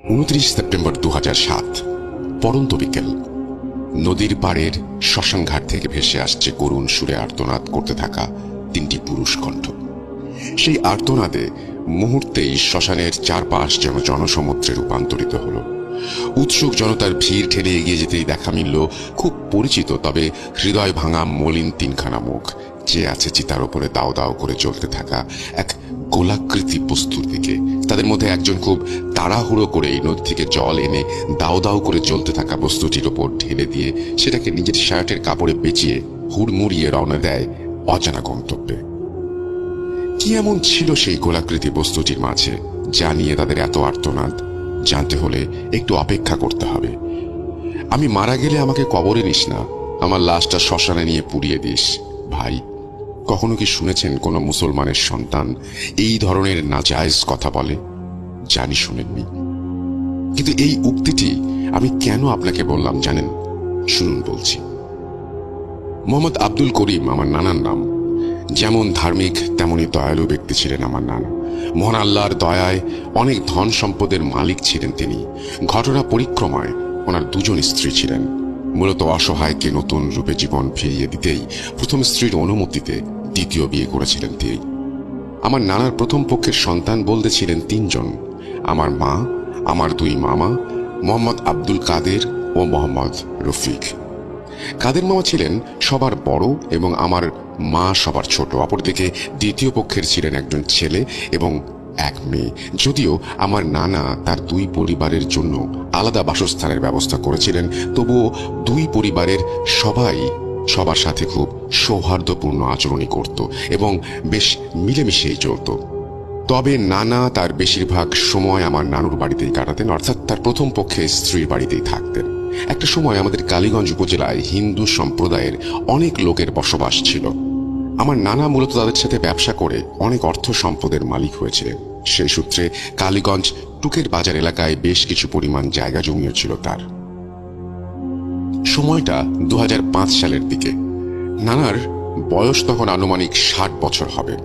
29 September 2007, পরন্ত বিকেল। নদীর পাড়ের শ্মশানঘাট থেকে ভেসে আসছে করুণ সুরে আর্তনাদ করতে থাকা তিনটি পুরুষ কণ্ঠ। সেই আর্তনাদে মুহূর্তেই শ্মশানের চারপাশ যেন জনসমুদ্রে রূপান্তরিত হলো। উৎসুক জনতার ভিড় ঠেলে এগিয়ে যেতেই দেখা মিলল খুব পরিচিত তবে হৃদয় ভাঙা মলিন তিনখানা মুখ, চেয়ে আছে চিতার ওপরে দাও দাও করে চলতে থাকা এক গোলাকৃতি বস্তুর দিকে। তাদের মধ্যে একজন খুব তাড়াহুড়ো করে এই নদী থেকে জল এনে দাও দাও করে চলতে থাকা বস্তুটির ওপর ঢেলে দিয়ে সেটাকে নিজের শার্টের কাপড়ে পেঁচিয়ে হুড়মুড়িয়ে রওনা দেয় অজানা গন্তব্যে। কি এমন ছিল সেই গোলাকৃতি বস্তুটির মাঝে যা নিয়ে তাদের এত আর্তনাদ? জানতে হলে একটু অপেক্ষা করতে হবে। আমি মারা গেলে আমাকে কবরে নিস না, আমার লাশটা শ্মশানে নিয়ে পুড়িয়ে দিস। ভাই, কখনো কি শুনেছেন কোনো মুসলমানের সন্তান এই ধরনের নাজায়েজ কথা বলে? জানি শুনেননি, কিন্তু এই উক্তিটি আমি কেন আপনাকে বললাম জানেন? শুনুন বলছি। মোহাম্মদ আব্দুল করিম আমার নানার নাম। যেমন ধার্মিক তেমনি দয়ালু ব্যক্তি ছিলেন আমার নানা। মহান আল্লাহর দয়ায় অনেক ধন সম্পদের মালিক ছিলেন তিনি। ঘটনা পরিক্রমায় ওনার দুজন স্ত্রী ছিলেন। মূলত অসহায়কে নতুন রূপে জীবন ফিরিয়ে দিতেই প্রথম স্ত্রীর অনুমতিতে দ্বিতীয় বিয়ে করেছিলেন তিনি। আমার নানার প্রথম পক্ষের সন্তান বলতে ছিলেন তিনজন: আমার মা, আমার দুই মামা মোহাম্মদ আব্দুল কাদের ও মোহাম্মদ রফিক। কাদের মামা ছিলেন সবার বড় এবং আমার মা সবার ছোট। অপরদিকে দ্বিতীয় পক্ষের ছিলেন একজন ছেলে এবং এক মেয়ে। যদিও আমার নানা তার দুই পরিবারের জন্য আলাদা বাসস্থানের ব্যবস্থা করেছিলেন, তবুও দুই পরিবারের সবাই সবার সাথে খুব সৌহার্দ্যপূর্ণ আচরণই করত এবং বেশ মিলেমিশেই চলত। তবে নানা তার বেশিরভাগ সময় আমার নানুর বাড়িতেই কাটাতেন, অর্থাৎ তার প্রথম পক্ষে স্ত্রীর বাড়িতেই থাকতেন। একটা সময় আমাদের কালীগঞ্জ উপজেলায় হিন্দু সম্প্রদায়ের অনেক লোকের বসবাস ছিল। আমার নানা মূলত তাদের সাথে ব্যবসা করে অনেক অর্থ সম্পদের মালিক হয়েছিলেন। সেই সূত্রে কালীগঞ্জ টুকের বাজার এলাকায় বেশ কিছু পরিমাণ জায়গা জমিও ছিল তার। সময়টা 2005 সালের দিকে। নানার বয়স তখন আনুমানিক 60 বছর হবে।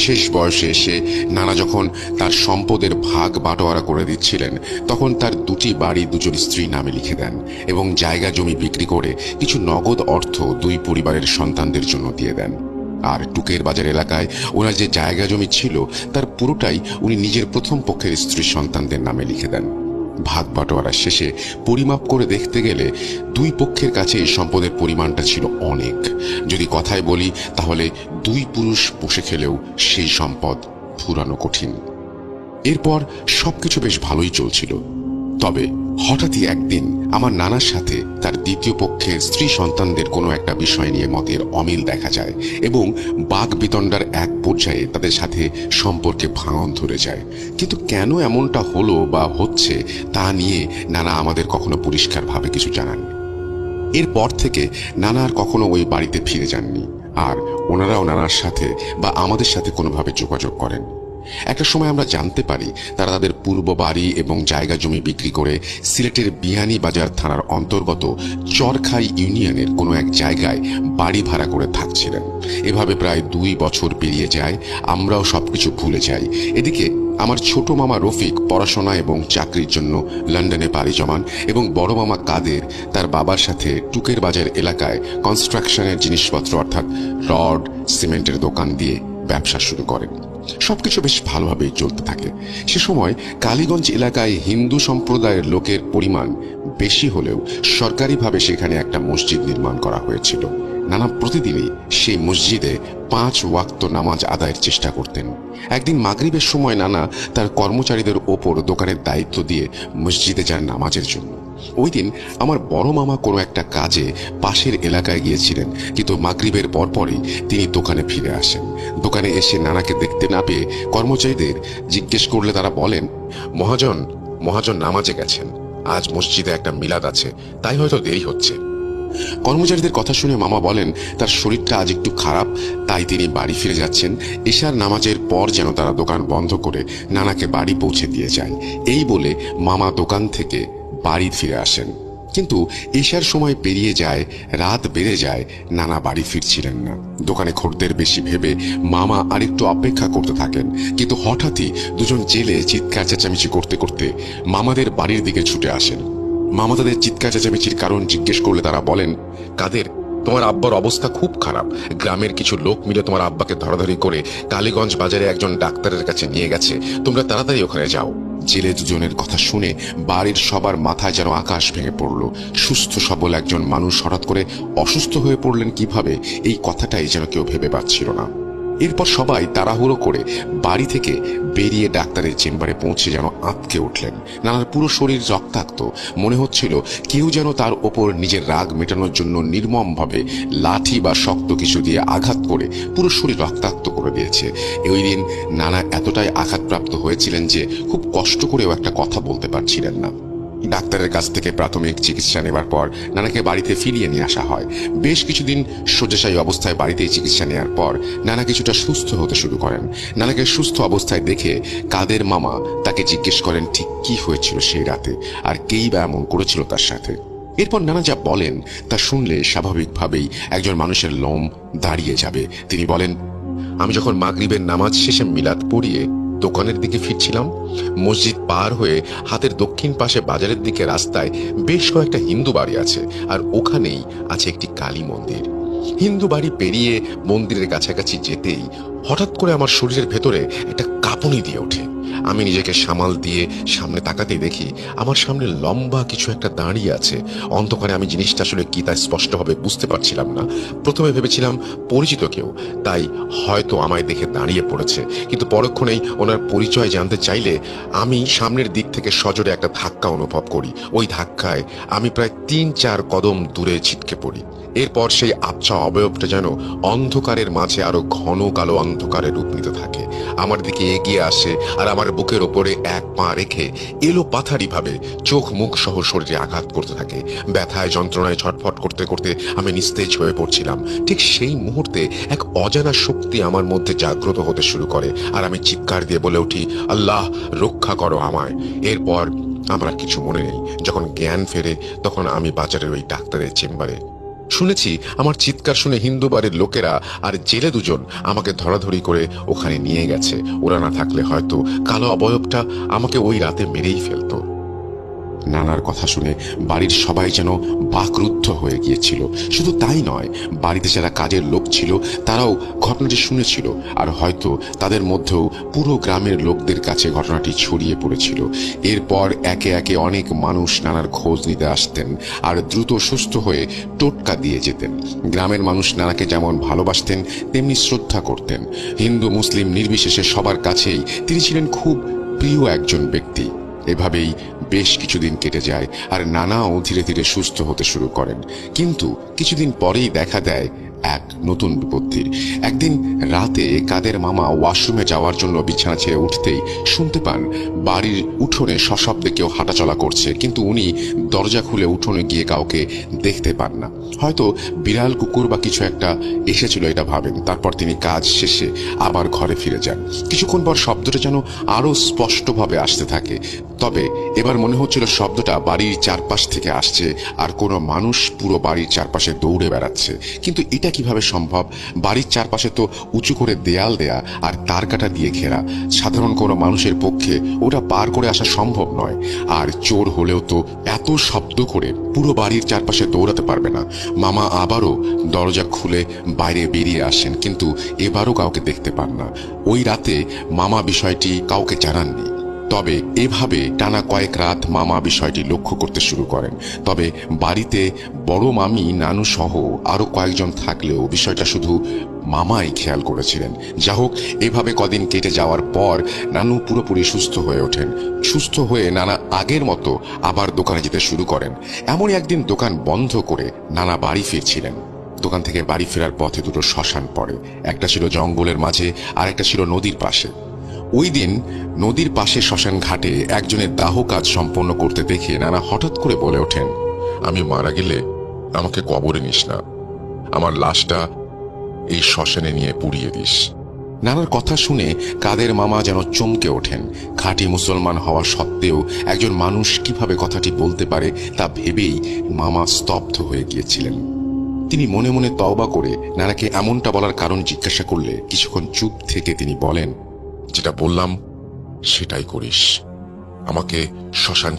শেষ বয়সে এসে নানা যখন তার সম্পদের ভাগ বাটোয়ারা করে দিচ্ছিলেন, তখন তার দুটি বাড়ি দুজন স্ত্রী নামে লিখে দেন এবং জায়গা জমি বিক্রি করে কিছু নগদ অর্থ দুই পরিবারের সন্তানদের জন্য দিয়ে দেন। আর টুকের বাজার এলাকায় ওনার যে জায়গা জমি ছিল তার পুরোটাই উনি নিজের প্রথম পক্ষের স্ত্রী সন্তানদের নামে লিখে দেন। ভাগ বাটোয়ারা শেষে পরিমাপ করে দেখতে গেলে দুই পক্ষের কাছে এই সম্পদের পরিমাণটা ছিল অনেক। যদি কথায় বলি তাহলে দুই পুরুষ বসে খেলেও সেই সম্পদ ফুরানো কঠিন। এরপর সবকিছু বেশ ভালোই চলছিল। তবে হঠাৎই একদিন আমার নানার সাথে তার দ্বিতীয় পক্ষের স্ত্রী সন্তানদের কোনো একটা বিষয় নিয়ে মতের অমিল দেখা যায় এবং বাক বিতণ্ডার এক পর্যায়ে তাদের সাথে সম্পর্কে ভাঙন ধরে যায়। কিন্তু কেন এমনটা হলো বা হচ্ছে তা নিয়ে নানা আমাদের কখনো পরিষ্কারভাবে কিছু জানাননি। এরপর থেকে নানা আর কখনো ওই বাড়িতে ফিরে যাননি, আর ওনারাও নানার সাথে বা আমাদের সাথে কোনোভাবে যোগাযোগ করেন। একটা সময় আমরা জানতে পারি তারা তাদের পূর্ব বাড়ি এবং জায়গা জমি বিক্রি করে সিলেটের বিয়ানীবাজার থানার অন্তর্গত চরখাই ইউনিয়নের কোনো এক জায়গায় বাড়ি ভাড়া করে থাকছিলেন। এভাবে প্রায় 2 বছর পেরিয়ে যায়, আমরাও সবকিছু ভুলে যাই। এদিকে আমার ছোট মামা রফিক পড়াশোনা এবং চাকরির জন্য লন্ডনে পাড়ি জমান এবং বড় মামা কাদের তার বাবার সাথে টুকের বাজার এলাকায় কনস্ট্রাকশনের জিনিসপত্র অর্থাৎ রড সিমেন্টের দোকান দিয়ে ব্যবসা শুরু করেন। সবকিছু বেশ ভালোভাবেই চলতে থাকে। সে সময় কালীগঞ্জ এলাকায় হিন্দু সম্প্রদায়ের লোকের পরিমাণ বেশি হলেও সরকারিভাবে সেখানে একটা মসজিদ নির্মাণ করা হয়েছিল। নানা প্রতিদিনই সেই মসজিদে 5 ওয়াক্ত নামাজ আদায়ের চেষ্টা করতেন। একদিন মাগরিবের সময় নানা তার কর্মচারীদের ওপর দোকানের দায়িত্ব দিয়ে মসজিদে যান নামাজের জন্য। ওই দিন আমার বড় মামা কোনো একটা কাজে পাশের এলাকায় গিয়েছিলেন, কিন্তু মাগরিবের পরপরই তিনি দোকানে ফিরে আসেন। দোকানে এসে নানাকে দেখতে না পেয়ে কর্মচারীদের জিজ্ঞেস করলে তারা বলেন, মহাজন নামাজে গেছেন, আজ মসজিদে একটা মিলাদ আছে, তাই হয়তো দেরি হচ্ছে। কর্মচারীদের কথা শুনে মামা বলেন তার শরীরটা আজ একটু খারাপ, তাই তিনি বাড়ি ফিরে যাচ্ছেন। এশার নামাজের পর যেন তারা দোকান বন্ধ করে নানাকে বাড়ি পৌঁছে দিয়ে যায়। এই বলে মামা দোকান থেকে বাড়ি ফিরে আসেন। কিন্তু এশার সময় পেরিয়ে যায়, রাত বেড়ে যায়, নানা বাড়ি ফিরছিলেন না। দোকানে খদ্দের বেশি ভেবে মামা আরেকটু অপেক্ষা করতে থাকেন, কিন্তু হঠাৎই দুজন জেলে চিৎকার চেঁচামেচি করতে করতে মামাদের বাড়ির দিকে ছুটে আসেন। মামা তাদের চিৎকার চেঁচামেচির কারণ জিজ্ঞেস করলে তারা বলেন, কাদের, তোমার আব্বার অবস্থা খুব খারাপ। গ্রামের কিছু লোক মিলে তোমার আব্বাকে ধরাধরি করে কালীগঞ্জ বাজারে একজন ডাক্তারের কাছে নিয়ে গেছে, তোমরা তাড়াতাড়ি ওখানে যাও। জেলে দুজনের কথা শুনে বাড়ির সবার মাথায় যেন আকাশ ভেঙে পড়ল। সুস্থ সবল একজন মানুষ হঠাৎ করে অসুস্থ হয়ে পড়লেন কিভাবে, এই কথাটাই যেন কেউ ভেবে পাচ্ছিল না। এরপর সবাই তাড়াহুড়ো করে বাড়ি থেকে বেরিয়ে ডাক্তারের চেম্বারে পৌঁছে যেন আঁতকে উঠলেন। নানার পুরো শরীর রক্তাক্ত, মনে হচ্ছিল কেউ যেন তার ওপর নিজের রাগ মেটানোর জন্য নির্মমভাবে লাঠি বা শক্ত কিছু দিয়ে আঘাত করে পুরো শরীর রক্তাক্ত করে দিয়েছে। ওই দিন নানা এতটাই আঘাতপ্রাপ্ত হয়েছিলেন যে খুব কষ্ট করেও একটা কথা বলতে পারছিলেন না। ডাক্তারের কাছ থেকে প্রাথমিক চিকিৎসা নেবার পর নানাকে বাড়িতে ফিরিয়ে নিয়ে আসা হয়। বেশ কিছুদিন শয্যাশায়ী অবস্থায় বাড়িতেই চিকিৎসা নেওয়ার পর নানা কিছুটা সুস্থ হতে শুরু করেন। নানাকে সুস্থ অবস্থায় দেখে কাদের মামা তাকে জিজ্ঞেস করেন ঠিক কি হয়েছিল সেই রাতে, আর কেই বা এমন করেছিল তার সাথে। এরপর নানা যা বলেন তা শুনলে স্বাভাবিকভাবেই একজন মানুষের লোম দাঁড়িয়ে যাবে। তিনি বলেন, আমি যখন মাগরিবের নামাজ শেষে মিলাদ পড়িয়ে দোকানের দিকে ফিরছিলাম, মসজিদ পার হয়ে হাতের দক্ষিণ পাশে বাজারের দিকে রাস্তায় বেশ কয়েকটা হিন্দু বাড়ি আছে, আর ওখানেই আছে একটি কালী মন্দির। হিন্দু বাড়ি পেরিয়ে মন্দিরের কাছাকাছি যেতেই হঠাৎ করে আমার শরীরের ভেতরে একটা কাঁপুনি দিয়ে ওঠে। আমি নিজেকে সামাল দিয়ে সামনে তাকাতেই দেখি আমার সামনে লম্বা কিছু একটা দাঁড়িয়ে আছে। অন্ধকারে আমি জিনিসটা আসলে কি তা স্পষ্টভাবে বুঝতে পারছিলাম না। প্রথমে ভেবেছিলাম পরিচিত কেউ, তাই হয়তো আমায় দেখে দাঁড়িয়ে পড়েছে, কিন্তু পরক্ষণেই ওনার পরিচয় জানতে চাইলে আমি সামনের দিক থেকে সজোরে একটা ধাক্কা অনুভব করি। ওই ধাক্কায় আমি প্রায় 3-4 কদম দূরে ছিটকে পড়ি। এরপর সেই আবছা অবয়বটা যেন অন্ধকারের মাঝে আরো ঘন কালো অন্ধকারে রূপ নিতে থাকে। আমার দিকে এগিয়ে আসে আর আমার বুকের ওপরে এক পা রেখে এলো পাথারি ভাবে চোখ মুখ সহ শরীরে আঘাত করতে থাকে। ব্যথায় যন্ত্রণায় ছটফট করতে করতে আমি নিস্তেজ হয়ে পড়ছিলাম। ঠিক সেই মুহূর্তে এক অজানা শক্তি আমার মধ্যে জাগ্রত হতে শুরু করে, আর আমি চিৎকার দিয়ে বলে উঠি, আল্লাহ রক্ষা করো আমায়। এরপর আমার কিছু মনে নেই। যখন জ্ঞান ফেরে তখন আমি বাজারের ওই ডাক্তারের চেম্বারে। শুনেছি আমার চিৎকার শুনে হিন্দু বাড়ির লোকেরা আর জেলে দুজন আমাকে ধরাধরি করে ওখানে নিয়ে গেছে। ওরা না থাকলে হয়তো কালো অবয়বটা আমাকে ওই রাতে মেরেই ফেলতো। নানার কথা শুনে বাড়ির সবাই যেন বাকরুদ্ধ হয়ে গিয়েছিল। শুধু তাই নয়, বাড়িতে যারা কাজের লোক ছিল তারাও ঘটনাটি শুনেছিল, আর হয়তো তাদের মধ্যেও পুরো গ্রামের লোকদের কাছে ঘটনাটি ছড়িয়ে পড়েছিল। এরপর একে একে অনেক মানুষ নানার খোঁজ নিতে আসতেন আর দ্রুত সুস্থ হয়ে টোটকা দিয়ে যেতেন। গ্রামের মানুষ নানাকে যেমন ভালোবাসতেন তেমনি শ্রদ্ধা করতেন। হিন্দু মুসলিম নির্বিশেষে সবার কাছেই তিনি ছিলেন খুব প্রিয় একজন ব্যক্তি। এভাবেই বেশ কিছুদিন কেটে যায় আর নানাও ধীরে ধীরে সুস্থ হতে শুরু করেন। কিন্তু কিছুদিন পরেই দেখা দেয় এক নতুন বিপত্তির। একদিন রাতে কাদের মামা ওয়াশরুমে যাওয়ার জন্য বিছানা ছেড়ে উঠতেই শুনতে পান বাড়ির উঠোনে সশব্দে কেউ হাঁটাচলা করছে, কিন্তু উনি দরজা খুলে উঠোনে গিয়ে কাউকে দেখতে পান না। হয়তো বিড়াল কুকুর বা কিছু একটা এসেছিল এটা ভাবেন। তারপর তিনি কাজ শেষে আবার ঘরে ফিরে যান। কিছুক্ষণ পর শব্দটা যেন আরো স্পষ্টভাবে আসতে থাকে, তবে এবার মনে হচ্ছিল শব্দটা বাড়ির চারপাশ থেকে আসছে আর কোনো মানুষ পুরো বাড়ির চারপাশে দৌড়ে বেড়াচ্ছে। কিন্তু এটা কিভাবে সম্ভব? বাড়ির চারপাশে তো উঁচু করে দেয়াল দেয়া আর তার কাটা দিয়ে ঘেরা, সাধারণ কোনো মানুষের পক্ষে ওটা পার করে আসা সম্ভব নয়। আর চোর হলেও তো এত শব্দ করে পুরো বাড়ির চারপাশে দৌড়াতে পারবে না। মামা আবারও দরজা খুলে বাইরে বেরিয়ে আসেন, কিন্তু এবারও কাউকে দেখতে পান না। ওই রাতে মামা বিষয়টি কাউকে জানাননি। তবে এভাবে টানা কয়েক রাত মামা বিষয়টি লক্ষ্য করতে শুরু করেন। তবে বাড়িতে বড় মামি নানু সহ আরো কয়েকজন থাকলেও বিষয়টা শুধু মামাই খেয়াল করেছিলেন। যা হোক, এভাবে কদিন কেটে যাওয়ার পর নানু পুরোপুরি সুস্থ হয়ে ওঠেন। সুস্থ হয়ে নানা আগের মতো আবার দোকানে যেতে শুরু করেন। এমনই একদিন দোকান বন্ধ করে নানা বাড়ি ফিরছিলেন। দোকান থেকে বাড়ি ফেরার পথে দুটো শ্মশান পড়ে। একটা ছিল জঙ্গলের মাঝে আর একটা ছিল নদীর পাশে। ওই দিন নদীর পাশে শ্মশান ঘাটে একজনের দাহ কাজ সম্পন্ন করতে দেখে নানা হঠাৎ করে বলে ওঠেন, আমি মারা গেলে আমাকে কবরে নিস না, আমার লাশটা এই শ্মশানে নিয়ে পুড়িয়ে দিস। নানার কথা শুনে কাদের মামা যেন চমকে ওঠেন। খাঁটি মুসলমান হওয়া সত্ত্বেও একজন মানুষ কিভাবে কথাটি বলতে পারে তা ভেবেই মামা স্তব্ধ হয়ে গিয়েছিলেন। তিনি মনে মনে তওবা করে নানাকে এমনটা বলার কারণ জিজ্ঞাসা করলে কিছুক্ষণ চুপ থেকে তিনি বলেন, যেটা বললাম সেটাই করিস। আমাকে শ্মশান